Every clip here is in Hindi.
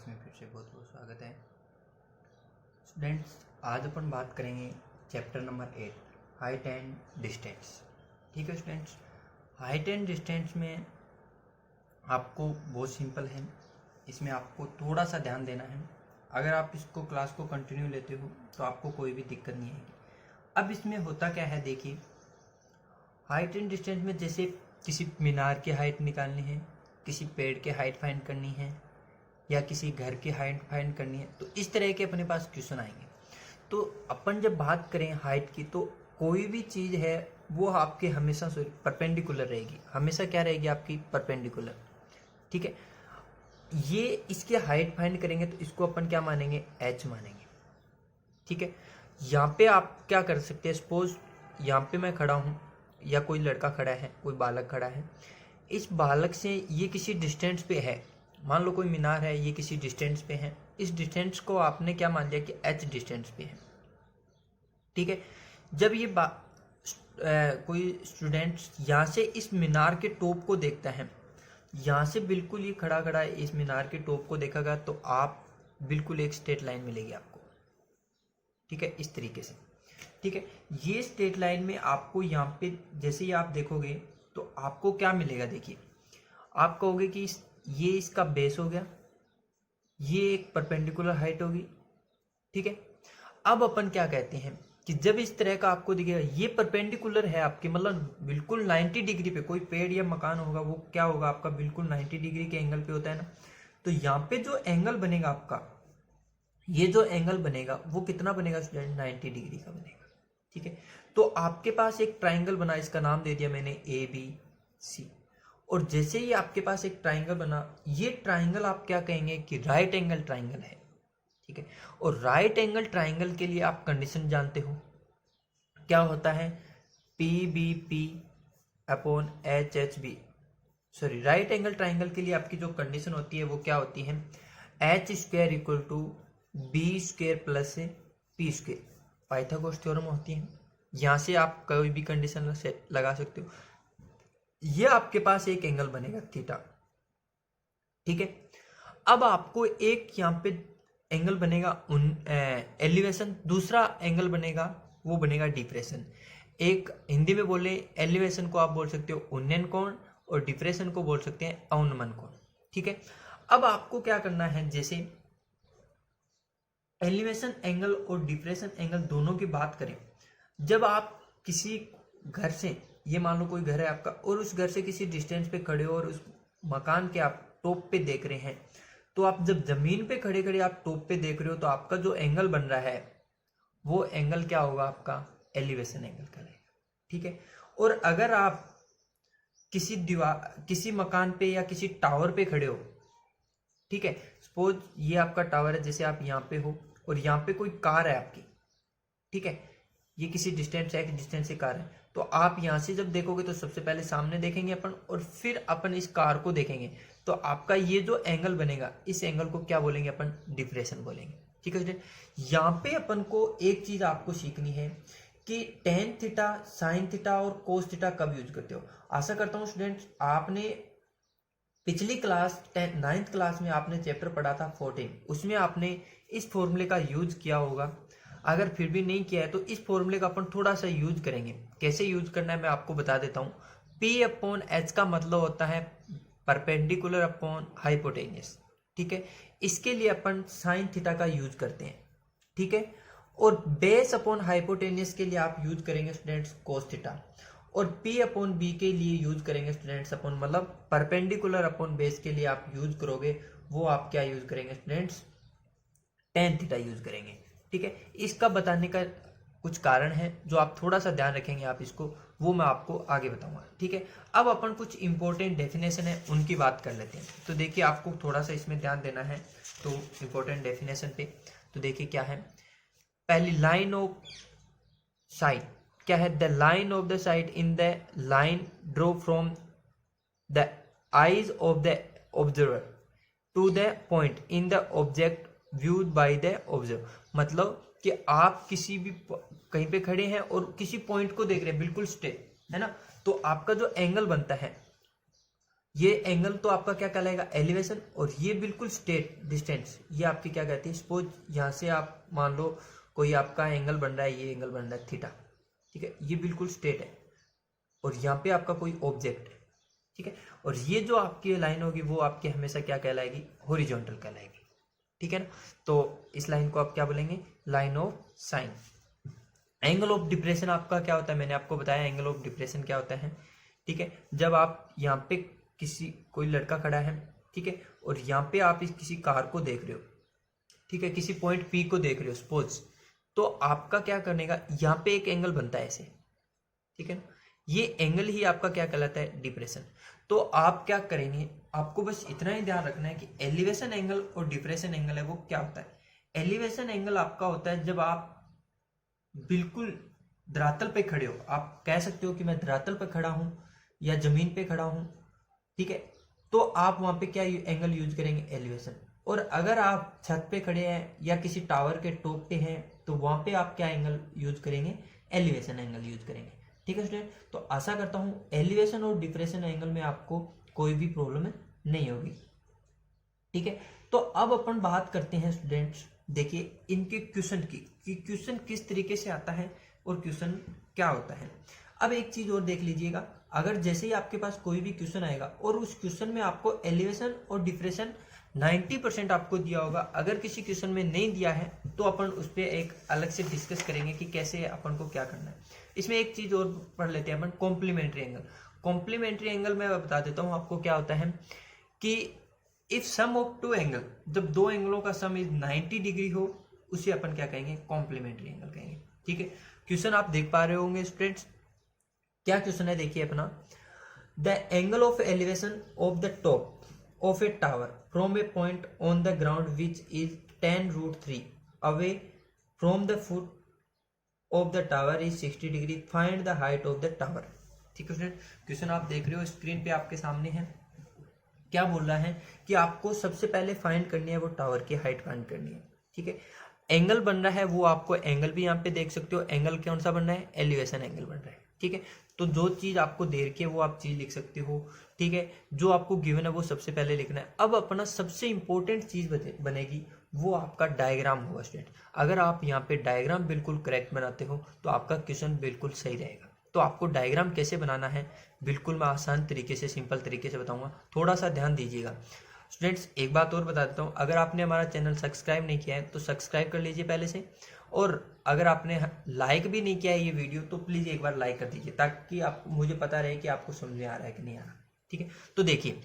क्लास में फिर से बहुत बहुत स्वागत है। स्टूडेंट्स, आज अपन बात करेंगे chapter number 8 height and distance. ठीक है स्टूडेंट्स, हाइट एंड डिस्टेंस में आपको बहुत सिंपल है, इसमें आपको थोड़ा सा ध्यान देना है। अगर आप इसको क्लास को कंटिन्यू लेते हो तो आपको कोई भी दिक्कत नहीं आएगी। अब इसमें होता क्या है, देखिए हाइट एंड डिस्टेंस में जैसे किसी मीनार की हाइट निकालनी है, किसी पेड़ की हाइट फाइंड करनी है, या किसी घर की हाइट फाइंड करनी है, तो इस तरह के अपने पास क्वेश्चन आएंगे। तो अपन जब बात करें हाइट की, तो कोई भी चीज़ है वो आपके हमेशा परपेंडिकुलर रहेगी। हमेशा क्या रहेगी आपकी? परपेंडिकुलर। ठीक है, ये इसकी हाइट फाइंड करेंगे तो इसको अपन क्या मानेंगे? एच मानेंगे। ठीक है, यहाँ पे आप क्या कर सकते हैं, सपोज यहाँ पे मैं खड़ा हूँ या कोई लड़का खड़ा है, कोई बालक खड़ा है, इस बालक से ये किसी डिस्टेंस पे है। मान लो कोई मीनार है, ये किसी डिस्टेंस पे है, इस डिस्टेंस को आपने क्या मान लिया कि एच डिस्टेंस पे है। ठीक है, जब ये कोई स्टूडेंट यहाँ से इस मीनार के टॉप को देखता है, यहाँ से बिल्कुल ये खड़ा खड़ा है, इस मीनार के टॉप को देखेगा तो आप बिल्कुल एक स्ट्रेट लाइन मिलेगी आपको। ठीक है, इस तरीके से। ठीक है, ये स्ट्रेट लाइन में आपको यहाँ पे जैसे ही आप देखोगे तो आपको क्या मिलेगा? देखिए, आप कहोगे कि ये इसका बेस हो गया, ये एक परपेंडिकुलर हाइट होगी। ठीक है, अब अपन क्या कहते हैं कि जब इस तरह का आपको दिखेगा, ये परपेंडिकुलर है आपके, मतलब बिल्कुल 90 डिग्री पे कोई पेड़ या मकान होगा, वो क्या होगा आपका? बिल्कुल 90 डिग्री के एंगल पे होता है ना। तो यहाँ पे जो एंगल बनेगा आपका, ये जो एंगल बनेगा वो कितना बनेगा स्टूडेंट? 90 डिग्री का बनेगा। ठीक है, तो आपके पास एक ट्राइंगल बना, इसका नाम दे दिया मैंने ABC। और जैसे ही आपके पास एक ट्राइंगल बना, ये ट्राइंगल आप क्या कहेंगे कि राइट एंगल ट्राइंगल है। ठीक है, और राइट एंगल ट्राइंगल के लिए आप कंडीशन जानते हो क्या होता है? PBP upon HHB। Sorry, right angle triangle के लिए आपकी जो कंडीशन होती है वो क्या होती है? H square equal to B square plus P square. Pythagoras theorem होती है, यहाँ से आप कोई भी कंडीशन लगा सकते हो। ये आपके पास एक एंगल बनेगा थीटा। ठीक है, अब आपको एक यहाँ पे एंगल बनेगा एलिवेशन, दूसरा एंगल बनेगा वो बनेगा डिप्रेशन। एक हिंदी में बोले एलिवेशन को आप बोल सकते हो उन्नयन कोण और डिप्रेशन को बोल सकते हैं अवनमन कोण। ठीक है, अब आपको क्या करना है, जैसे एलिवेशन एंगल और डिप्रेशन एंगल दोनों की बात करें, जब आप किसी घर से, ये मान लो कोई घर है आपका, और उस घर से किसी डिस्टेंस पे खड़े हो और उस मकान के आप टॉप पे देख रहे हैं, तो आप जब जमीन पे खड़े खड़े आप टॉप पे देख रहे हो तो आपका जो एंगल बन रहा है वो एंगल क्या होगा आपका? एलिवेशन एंगल का रहेगा। ठीक है, और अगर आप किसी दीवार, किसी मकान पे या किसी टावर पे खड़े हो, ठीक है, सपोज ये आपका टावर है, जैसे आप यहाँ पे हो और यहाँ पे कोई कार है आपकी। ठीक है, ये किसी डिस्टेंस है, डिस्टेंस से कार है, तो आप यहाँ से जब देखोगे तो सबसे पहले सामने देखेंगे अपन और फिर अपन इस कार को देखेंगे, तो आपका ये जो एंगल बनेगा, इस एंगल को क्या बोलेंगे अपन? डिप्रेशन बोलेंगे। ठीक है, यहाँ पे अपन को एक चीज आपको सीखनी है कि टेन थीटा, साइन थीटा और कोस थीटा कब यूज करते हो। आशा करता हूँ स्टूडेंट्स आपने पिछली क्लास 9th क्लास में आपने चैप्टर पढ़ा था 14, उसमें आपने इस फॉर्मूले का यूज किया होगा। अगर फिर भी नहीं किया है तो इस फॉर्मूले का अपन थोड़ा सा यूज करेंगे। कैसे यूज करना है मैं आपको बता देता हूँ। P अपॉन H का मतलब होता है परपेंडिकुलर अपॉन हाइपोटेन्यूस। ठीक है, इसके लिए अपन साइन थीटा का यूज करते हैं। ठीक है, और बेस अपॉन हाइपोटेन्यूस के लिए आप यूज करेंगे स्टूडेंट्स कोस थीटा, और P अपॉन B के लिए यूज करेंगे स्टूडेंट्स अपन, मतलब परपेंडिकुलर अपॉन बेस के लिए आप यूज करोगे वो आप क्या यूज करेंगे स्टूडेंट्स? टेन थीटा यूज करेंगे। ठीक है, इसका बताने का कुछ कारण है जो आप थोड़ा सा ध्यान रखेंगे आप इसको, वो मैं आपको आगे बताऊंगा। ठीक है, अब अपन कुछ इंपॉर्टेंट डेफिनेशन है उनकी बात कर लेते हैं। तो देखिए, आपको थोड़ा सा इसमें ध्यान देना है तो इंपॉर्टेंट डेफिनेशन पे। तो देखिए क्या है, पहली लाइन ऑफ साइट क्या है? The line of the sight in the line draw from the eyes of the observer to the point in the object viewed by the observer. मतलब कि आप किसी भी कहीं पे खड़े हैं और किसी पॉइंट को देख रहे हैं बिल्कुल स्ट्रेट, है ना, तो आपका जो एंगल बनता है ये एंगल तो आपका क्या कहलाएगा, एलिवेशन, और ये बिल्कुल स्ट्रेट डिस्टेंस, ये आपकी क्या कहती है, सपोज यहाँ से आप मान लो कोई आपका एंगल बन रहा है, ये एंगल बन रहा है थीटा, ठीक है, ये बिल्कुल स्ट्रेट है, और यहाँ पे आपका कोई ऑब्जेक्ट है, ठीक है, और ये जो आपकी लाइन होगी वो आपकी हमेशा क्या कहलाएगी, हॉरिजॉन्टल कहलाएगी, ठीक है ना। तो इस लाइन को आप क्या बोलेंगे, line of sine. Angle of depression आपका क्या होता है, मैंने आपको बताया एंगल ऑफ डिप्रेशन क्या होता है, ठीक है। जब आप यहाँ पे कोई लड़का खड़ा है, ठीक है, और यहाँ पे आप किसी कार को देख रहे हो, ठीक है, किसी पॉइंट पी को देख रहे हो सपोज, तो आपका क्या करने का, यहाँ पे एक एंगल बनता है ऐसे, ठीक है ना, ये एंगल ही आपका क्या कहलाता है, डिप्रेशन। तो आप क्या करेंगे, आपको बस इतना ही ध्यान रखना है कि एलिवेशन एंगल और डिप्रेशन एंगल है वो क्या होता है। एलिवेशन एंगल आपका होता है जब आप बिल्कुल धरातल पे खड़े हो, आप कह सकते हो कि मैं धरातल पे खड़ा हूं या जमीन पे खड़ा हूं, ठीक है, तो आप वहां पे क्या एंगल यूज करेंगे, एलिवेशन। और अगर आप छत पे खड़े हैं या किसी टावर के टॉप पे हैं तो वहां पे आप क्या एंगल यूज करेंगे, एलिवेशन एंगल यूज करेंगे, ठीक है स्टूडेंट। तो आशा करता हूं एलिवेशन और डिप्रेशन एंगल में आपको कोई भी प्रॉब्लम नहीं होगी, ठीक है। तो अब अपन बात करते हैं स्टूडेंट्स, देखिए इनके क्वेश्चन की, कि क्वेश्चन किस तरीके से आता है और क्वेश्चन क्या होता है। अब एक चीज और देख लीजिएगा, अगर जैसे ही आपके पास कोई भी क्वेश्चन आएगा और उस क्वेश्चन में आपको एलिवेशन और डिप्रेशन 90% आपको दिया होगा, अगर किसी क्वेश्चन में नहीं दिया है तो अपन उस पर एक अलग से डिस्कस करेंगे कि कैसे अपन को क्या करना है। इसमें एक चीज और पढ़ लेते हैं अपन, कॉम्प्लीमेंट्री एंगल। कॉम्प्लीमेंट्री एंगल मैं बता देता हूँ आपको क्या होता है, कि if sum of two angle, जब दो एंगलों का सम इज 90 डिग्री हो, उसे अपन क्या कहेंगे, कॉम्प्लीमेंट्री एंगल कहेंगे, ठीक है। क्वेश्चन आप देख पा रहे होंगे स्टूडेंट्स, क्या क्वेश्चन है देखिए अपना, the angle of elevation of the top of a tower from a point on the ground which is 10√3 away from the foot of the tower is 60 degree, find the height of the tower। ठीक है स्टूडेंट, क्वेश्चन आप देख रहे हो स्क्रीन पे आपके सामने है, क्या बोल रहा है कि आपको सबसे पहले फाइंड करनी है वो टावर की हाइट फाइंड करनी है, ठीक है। एंगल बन रहा है वो आपको एंगल भी यहाँ पे देख सकते हो, एंगल कौन सा बन रहा है, एलिवेशन एंगल बन रहा है, ठीक है। तो जो चीज आपको दे रखी है वो आप चीज लिख सकते हो, ठीक है, जो आपको गिवन है वो सबसे पहले लिखना है। अब अपना सबसे इंपॉर्टेंट चीज बनेगी वो आपका डायग्राम होगा स्टूडेंट। अगर आप यहाँ पे डायग्राम बिल्कुल करेक्ट बनाते हो तो आपका क्वेश्चन बिल्कुल सही रहेगा। तो आपको डायग्राम कैसे बनाना है बिल्कुल मैं आसान तरीके से, सिंपल तरीके से बताऊंगा, थोड़ा सा ध्यान दीजिएगा स्टूडेंट्स। एक बात और बता देता हूँ, अगर आपने हमारा चैनल सब्सक्राइब नहीं किया है तो सब्सक्राइब कर लीजिए पहले से, और अगर आपने लाइक भी नहीं किया है ये वीडियो तो प्लीज़ एक बार लाइक कर दीजिए, ताकि आप मुझे पता रहे कि आपको समझ में आ रहा है कि नहीं आ रहा, ठीक है। तो देखिए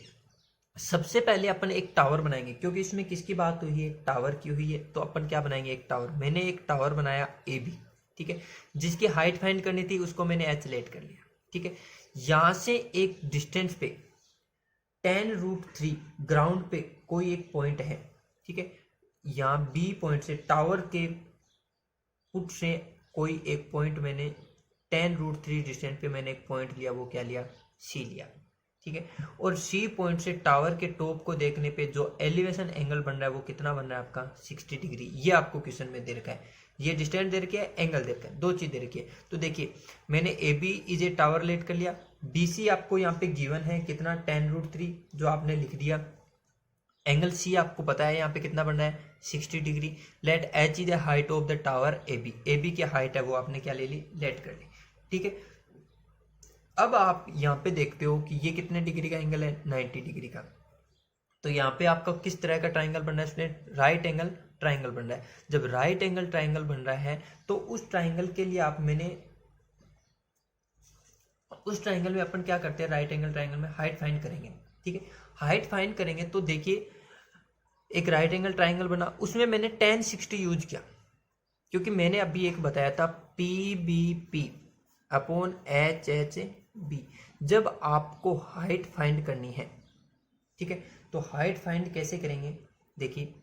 सबसे पहले अपन एक टावर बनाएंगे, क्योंकि इसमें किसकी बात हुई है, टावर की हुई है, तो अपन क्या बनाएंगे, एक टावर। मैंने एक टावर बनाया AB, ठीक है, जिसकी हाइट फाइंड करनी थी उसको मैंने H लेट कर लिया, ठीक है। यहाँ से एक डिस्टेंस पे 10√3 ग्राउंड पे कोई एक पॉइंट है, ठीक है, यहाँ B पॉइंट से टावर के फुट से कोई एक पॉइंट मैंने 10√3 डिस्टेंस पे मैंने एक पॉइंट लिया, वो क्या लिया, C लिया, ठीक है। और C पॉइंट से टावर के टॉप को देखने पे जो एलिवेशन एंगल बन रहा है वो कितना बन रहा है आपका, 60 डिग्री। ये आपको क्वेश्चन में दे रखा है, ये डिस्टेंस दे रखी है, एंगल दे रखा है, दो चीज दे रखी है। तो देखिए मैंने AB is a tower let कर लिया, BC आपको यहाँ पे गिवन है कितना, 10√3 जो आपने लिख दिया, एंगल C आपको पता है यहाँ पे कितना बन रहा है, 60 degree. Let H is the height of the tower AB, AB की हाइट है वो आपने क्या ले ली, लेट कर ली, ठीक है। अब आप यहाँ पे देखते हो कि ये कितने डिग्री का एंगल है, 90 डिग्री का। तो यहाँ पे आपका किस तरह का ट्राइंगल बन रहा है स्टूडेंट, राइट एंगल ट्राइंगल बन रहा है। जब राइट एंगल ट्राइंगल बन रहा है तो उस ट्राइंगल के लिए उस ट्राइंगल में अपन क्या करते हैं, राइट एंगल ट्राइंगल में हाइट फाइंड करेंगे, ठीक है। हाइट फाइंड करेंगे तो देखिए एक राइट एंगल ट्राइंगल बना, उसमें मैंने tan 60 यूज किया, क्योंकि मैंने अभी एक बताया था PBP अपॉन HHB। जब आपको हाइट फाइंड करनी है, ठीक है, तो हाइट फाइंड कैसे करेंगे, देखिए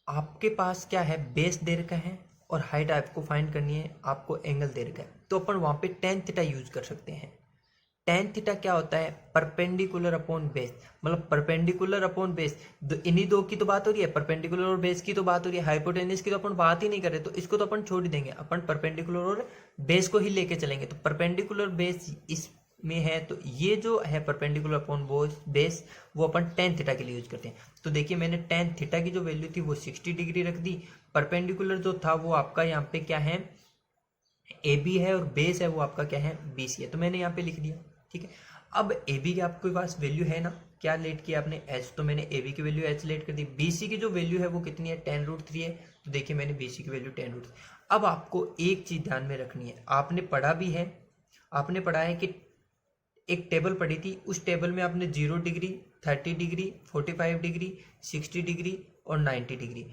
आपके पास क्या है, बेस दे रखा है और हाइट आपको फाइंड करनी है, आपको एंगल दे रखा है, तो अपन वहां पे tan थीटा यूज कर सकते हैं। tan थीटा क्या होता है, परपेंडिकुलर अपॉन बेस, मतलब परपेंडिकुलर अपॉन बेस, इन्हीं दो की तो बात हो रही है, परपेंडिकुलर और बेस की तो बात हो रही है, हाइपोटेन्यूज की तो अपन बात ही नहीं कर रहे, तो इसको तो अपन छोड़ ही देंगे, अपन परपेंडिकुलर और बेस को ही लेके चलेंगे। तो परपेंडिकुलर बेस इस में है तो ये जो है परपेंडिकुलर अपॉन बेस वो अपन टेन थीटा के लिए यूज करते हैं। तो देखिए मैंने टेन थीटा की जो वैल्यू थी वो 60 डिग्री रख दी, परपेंडिकुलर जो था वो आपका यहाँ पे क्या है ए बी है और बेस है वो आपका क्या है बी सी है, तो मैंने यहाँ पे लिख दिया। ठीक है, अब ए बी की आपके पास वैल्यू है ना, क्या लेट किया आपने एच, तो मैंने ए बी की वैल्यू एच लेट कर दी। बी सी की जो वैल्यू है वो कितनी है 10√3 है, तो देखिए मैंने बी सी की वैल्यू 10√3। अब आपको एक चीज ध्यान में रखनी है, आपने पढ़ा भी है, आपने पढ़ा है कि एक टेबल पढ़ी थी, उस टेबल में आपने 0 डिग्री 30 डिग्री 45 डिग्री 60 डिग्री और 90 डिग्री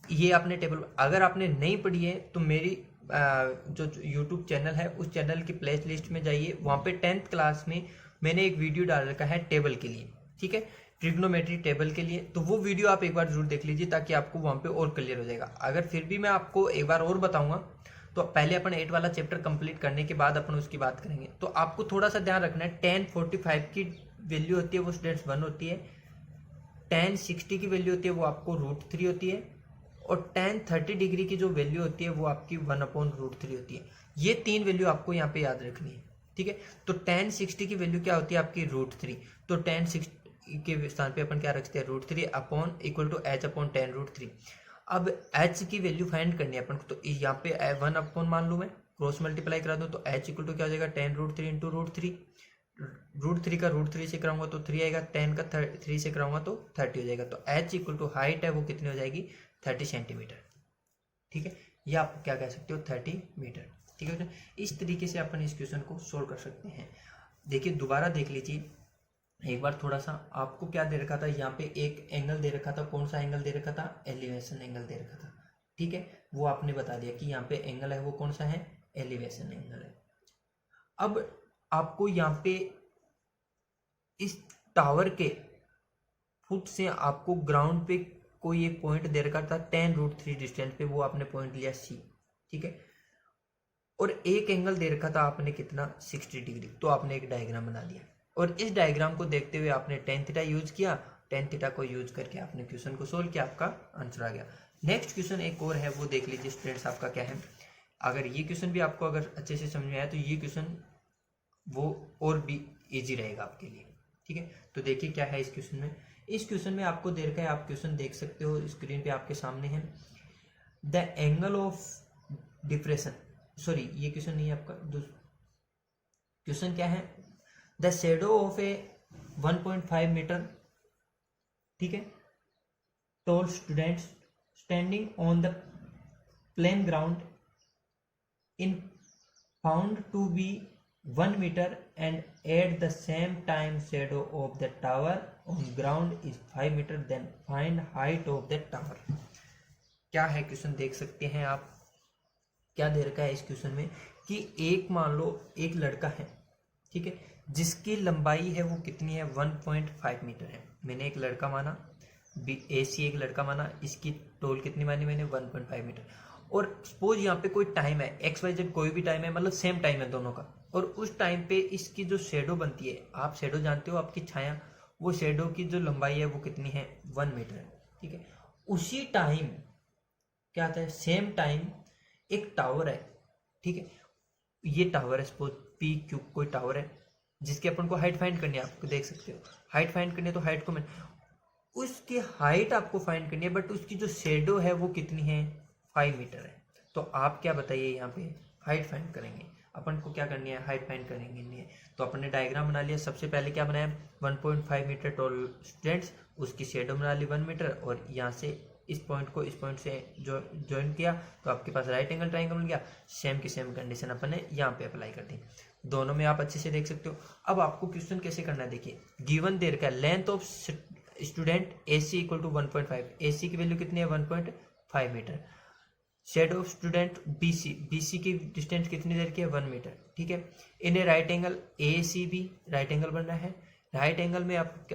ये आपने टेबल, अगर आपने नहीं पढ़ी है तो मेरी जो यूट्यूब चैनल है उस चैनल की प्ले लिस्ट में जाइए, वहाँ पे 10th क्लास में मैंने एक वीडियो डाल रखा है टेबल के लिए। ठीक है, ट्रिग्नोमेट्री टेबल के लिए, तो वो वीडियो आप एक बार जरूर देख लीजिए ताकि आपको वहाँ पे और क्लियर हो जाएगा। अगर फिर भी मैं आपको एक बार और बताऊंगा तो पहले अपन 8 वाला चैप्टर कंप्लीट करने के बाद अपन उसकी बात करेंगे। तो आपको थोड़ा सा ध्यान रखना है, 1045 की वैल्यू होती है वो स्टूडेंट्स 1 होती है, 1060 की वैल्यू होती है वो आपको √3 होती है, और 1030 डिग्री की जो वैल्यू होती है वो आपकी 1/√3 होती है। ये तीन वैल्यू आपको यहाँ पे याद रखनी है। ठीक है, तो 1060 की वैल्यू क्या होती है आपकी √3, तो 1060 के स्थान पे अपन क्या रखते हैं √3 अपॉन इक्वल टू h/10√3। अब h की वैल्यू फाइंड करनी है अपन को, तो यहाँ पे 1 अपॉन मान लूँ मैं, क्रॉस मल्टीप्लाई करा दूँ तो h इक्वल टू क्या हो जाएगा 10√3 इंटू √3, √3 का √3 से कराऊंगा तो 3 आएगा, 10 का 3 से कराऊंगा तो 30 हो जाएगा। तो h इक्वल टू हाइट है वो कितनी हो जाएगी 30 सेंटीमीटर। ठीक है, ये आप क्या कह सकते हो 30 मीटर। ठीक है, इस तरीके से अपन इस क्वेश्चन को सोल्व कर सकते हैं। देखिए दोबारा देख लीजिए एक बार, थोड़ा सा आपको क्या दे रखा था, यहाँ पे एक एंगल दे रखा था, कौन सा एंगल दे रखा था एलिवेशन एंगल दे रखा था। ठीक है, वो आपने बता दिया कि यहाँ पे एंगल है वो कौन सा है एलिवेशन एंगल है। अब आपको यहाँ पे इस टावर के फुट से आपको ग्राउंड पे कोई एक पॉइंट दे रखा था 10√3 डिस्टेंस पे, वो आपने पॉइंट लिया सी। ठीक है, और एक एंगल दे रखा था आपने कितना 60 डिग्री, तो आपने एक डायग्राम बना दिया और इस डायग्राम को देखते हुए आपने tan थीटा यूज किया, tan थीटा को यूज करके आपने क्वेश्चन को सोल्व किया, आपका आंसर आ गया। नेक्स्ट क्वेश्चन एक और है वो देख लीजिए स्टूडेंट्स, आपका क्या है, अगर ये क्वेश्चन भी आपको अगर अच्छे से समझ में आया तो ये क्वेश्चन वो और भी ईजी रहेगा आपके लिए। ठीक है, तो देखिए क्या है इस क्वेश्चन में, इस क्वेश्चन में आपको दे रखा है, आप क्वेश्चन देख सकते हो स्क्रीन पे आपके सामने है, the angle of depression, sorry ये क्वेश्चन नहीं है आपका, क्वेश्चन क्या है, the shadow of a 1.5 metre, ठीक है, tall students standing on the plane ground in found to be 1 meter and at the same time shadow of the tower on ground is 5 meter, then find height of the tower। क्या है क्वेश्चन देख सकते हैं आप, क्या दे रखा है इस क्वेश्चन में कि एक मान लो एक लड़का है, ठीक है, जिसकी लंबाई है वो कितनी है 1.5 मीटर है। मैंने एक लड़का माना, ए सी एक लड़का माना, इसकी टोल कितनी मानी मैंने 1.5 मीटर, और सपोज यहाँ पे कोई टाइम है XYZ, कोई भी टाइम है, मतलब सेम टाइम है दोनों का, और उस टाइम पे इसकी जो शेडो बनती है, आप शेडो जानते हो आपकी छाया, वो शेडो की जो लंबाई है वो कितनी है 1 मीटर है। ठीक है, उसी टाइम क्या आता है सेम टाइम एक टावर है, ठीक है, ये टावर है सपोज PQ कोई टावर है जिसकी अपन को हाइट फाइंड करनी है, आपको देख सकते हो हाइट फाइंड करनी है, तो हाइट को मैं उसकी हाइट आपको फाइंड करनी है, बट उसकी जो शेडो है वो कितनी है 5 मीटर है। तो आप क्या बताइए यहाँ पे हाइट फाइंड करेंगे, अपन को क्या करनी है हाइट फाइंड करेंगे नहीं है, तो अपन ने डायग्राम बना लिया। सबसे पहले क्या बनाया 1.5 मीटर टॉल स्टूडेंट्स, उसकी शेडो बना ली 1 मीटर, और यहाँ से इस पॉइंट को इस पॉइंट से जो ज्वाइन किया तो आपके पास राइट एंगल ट्राइंगल बन गया। सेम की सेम कंडीशन अपन ने यहाँ पे अप्लाई कर दी, दोनों में आप अच्छे से देख सकते हो। अब आपको क्वेश्चन कैसे करना है, देखिए गिवन देर का length of student AC equal to 1.5, AC की वैल्यू कितनी है 1.5 metre, shadow of student BC की डिस्टेंस कितनी देर की है 1 मीटर। ठीक है, in a right angle ACB right angle बन रहा है, राइट एंगल में आप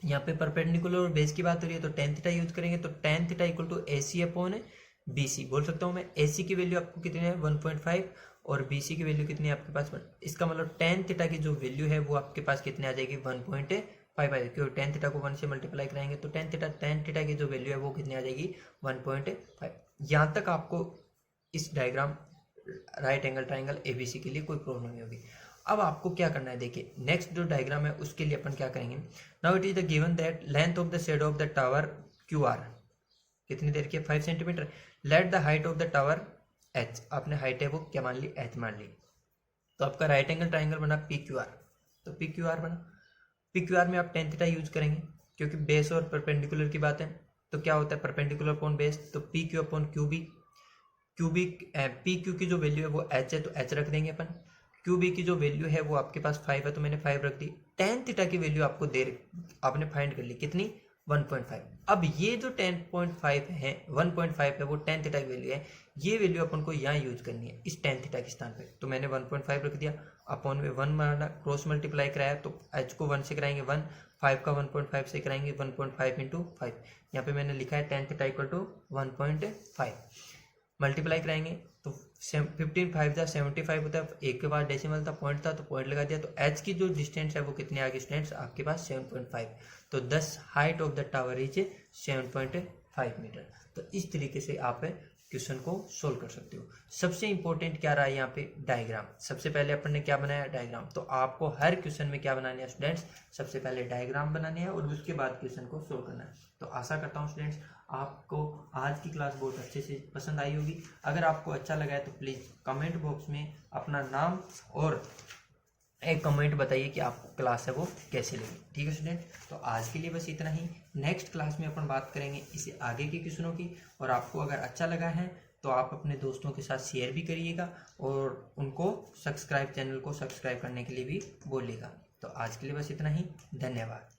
यहाँ पे परपेंडिकुलर और बेस की बात हो रही है तो tan थीटा यूज करेंगे, तो tan theta equal to AC upon BC बोल सकता हूँ मैं। AC की वैल्यू आपको कितनी है 1.5 और BC की वैल्यू कितनी है आपके पास 1, इसका मतलब tan थीटा की जो वैल्यू है वो आपके पास कितने आ जाएगी 1.5 आएगी, क्योंकि tan थीटा को 1 से मल्टीप्लाई कराएंगे तो tan थीटा की जो वैल्यू है वो कितनी आ जाएगी 1.5। यहाँ तक आपको इस diagram right angle triangle ABC के लिए कोई प्रॉब्लम नहीं होगी। अब आपको क्या करना है, देखिए नेक्स्ट जो डायग्राम है उसके लिए अपन क्या करेंगे, now it is the given that length of the shadow of the tower Q R कितनी देर की है 5 centimetre, let the height of the tower H, आपने हाइट है वो क्या मान ली एच मान ली। तो आपका राइट एंगल ट्राइंगल बना पी क्यू आर, तो पी क्यू आर बना, पी क्यू आर में आप टेन थीटा यूज करेंगे क्योंकि बेस और परपेंडिकुलर की बात है। तो क्या होता है परपेंडिकुलर अपॉन बेस, तो P Q upon cubic, cubic P Q की जो वैल्यू है वो एच है तो एच रख देंगे अपन, क्यू बी की जो वैल्यू है वो आपके पास 5 है तो मैंने 5 रख दी। टेन थीटा की वैल्यू आपको आपने फाइंड कर ली कितनी 1.5। अब ये जो 10.5 है 1.5 है वो टेन थीटा की वैल्यू है, ये वैल्यू अपन को यहाँ यूज करनी है इस टेन थीटा के स्थान पे। तो मैंने 1.5 रख दिया, अपॉन में 1 माना, क्रॉस मल्टीप्लाई कराया तो h को 1 से कराएंगे 1, 5 का 1.5 से कराएंगे 1.5 इंटू 5, यहाँ पे मैंने लिखा है tan theta equal to 1.5, multiply कराएंगे तो 15 5 था 75 होता है, एक के बाद डेसिमल था पॉइंट था तो पॉइंट लगा दिया। तो एच की जो डिस्टेंस है वो कितनी आ गई स्टूडेंट्स आपके पास 7.5, तो 10 height of the tower is 7.5 metre. तो इस तरीके से आप क्वेश्चन को सोल्व कर सकते हो। सबसे इंपॉर्टेंट क्या रहा है यहाँ पे डायग्राम, सबसे पहले अपन ने क्या बनाया डायग्राम, तो आपको हर क्वेश्चन में क्या बनाने हैं स्टूडेंट्स, सबसे पहले डायग्राम बनाने हैं और उसके बाद क्वेश्चन को सोल्व करना है। तो आशा करता हूँ स्टूडेंट्स आपको आज की क्लास बहुत अच्छे से पसंद आई होगी। अगर आपको अच्छा लगा है तो प्लीज़ कमेंट बॉक्स में अपना नाम और एक कमेंट बताइए कि आपको क्लास है वो कैसे लगी। ठीक है स्टूडेंट, तो आज के लिए बस इतना ही। नेक्स्ट क्लास में अपन बात करेंगे इससे आगे के क्वेश्चनों की, और आपको अगर अच्छा लगा है तो आप अपने दोस्तों के साथ शेयर भी करिएगा और उनको चैनल को सब्सक्राइब करने के लिए भी बोलिएगा। तो आज के लिए बस इतना ही, धन्यवाद।